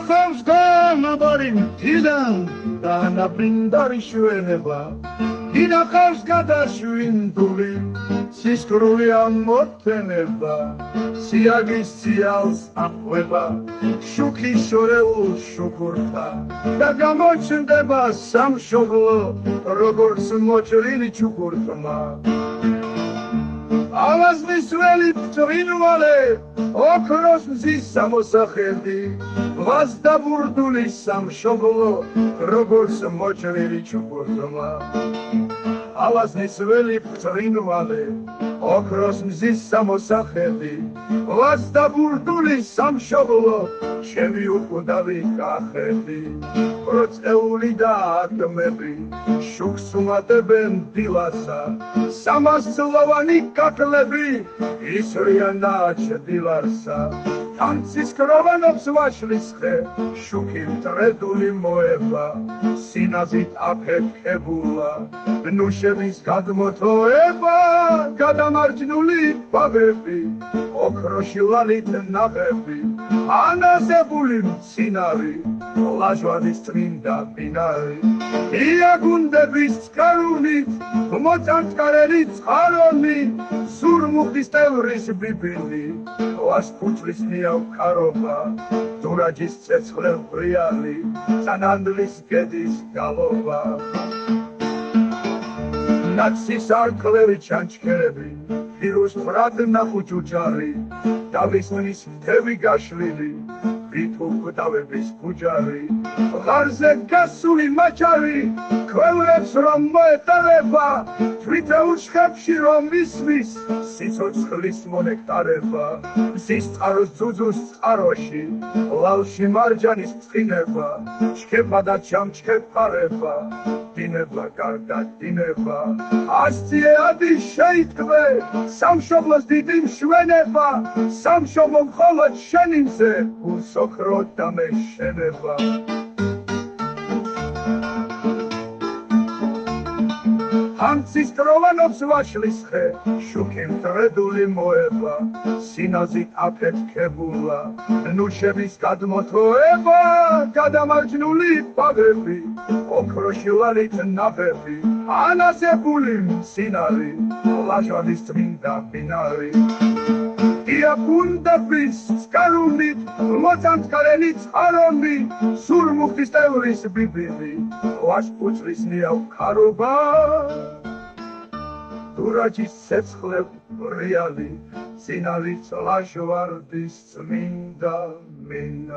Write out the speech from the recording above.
Inakavs ganabarim tidan Ganabrindari shueneba Inakavs gadashwinduli Siskruli amoteneba Siagis sials akweba Shuki shoreu shukurta Dagamochindeba sam shoglo Rogors mochrini chukurtma Alaznis veli ptrinuvale ოქროს მზის სამოსახელდი ვასდაბურდული სამშობლო როგორც მოჭრილი ჩუქურთმა ალაზნის ველი პტრინვალე ოქროს მზის სამოსახელდი ვასდაბურდული სამშობლო ჩემი უკვდავი კახები პროცეული და ატმები შუქს უმატებენ დილასა სამასწლოვანი კაკლები ისრიან დილარსა თანცის კროვანობს ვაშლის ხე შუქი მტრედული მოება სინაზით აფეთქებულა ნუშების გადმოთოება გადამარჯნული ბაღები ოქროში ვალით ნაღები ანაზებული მცინარი ლაჟვადის წმინდა მინარი იაგუნდების წყარუნით მოწამწყარელი წყარონი სურმუხის ტევრის ბიბილი ვასფუჭრის ნიავქარობა დურაჯის ცეცხლე ბრიალი სანანდლის გედის გალობა ნაცის არკლევი ჩანჩქერები პირუს ბრად ნახუჭუჭარი დავისმის თევი გაშლილი ვიტუკვდავების ფუჯარი ღარზე გასული მაჩარი ქვევრებს რომ მოეტარება თვითეულ შხებში რომ ისმის სიცოცხლის მონექტარება მზის წყაროს ძუძუს წყაროში ლავში მარჯანის წყინება ჩქება და ჩამჩქეპარება დინება გარდა დინება ასწიე ადი შეიტყვე სამშობლოს დიდი მშვენება სამშობლო მხოლოდ შენი მზე უსოქრო დამეშენება Hancis trovanობს ვაშლის ხე შუქი მტრედული მოება სინაზით აფეთქებულა ნუშების გადმოთოება გადამარჯნული ბაღები ოქროში ვალით ნაღები ანაზებული მცინარი ლაჟვადის წმინდა მინარი იაგუნდების წყარუნით მოწამწყარელი წყარონი სურმუხის ტევრის ბიბილი ვაშფუჭრის ნიავქარობა დურაჯის ცეცხლე ბრიალი სინარით ლაჟვარდის წმინდა მინარი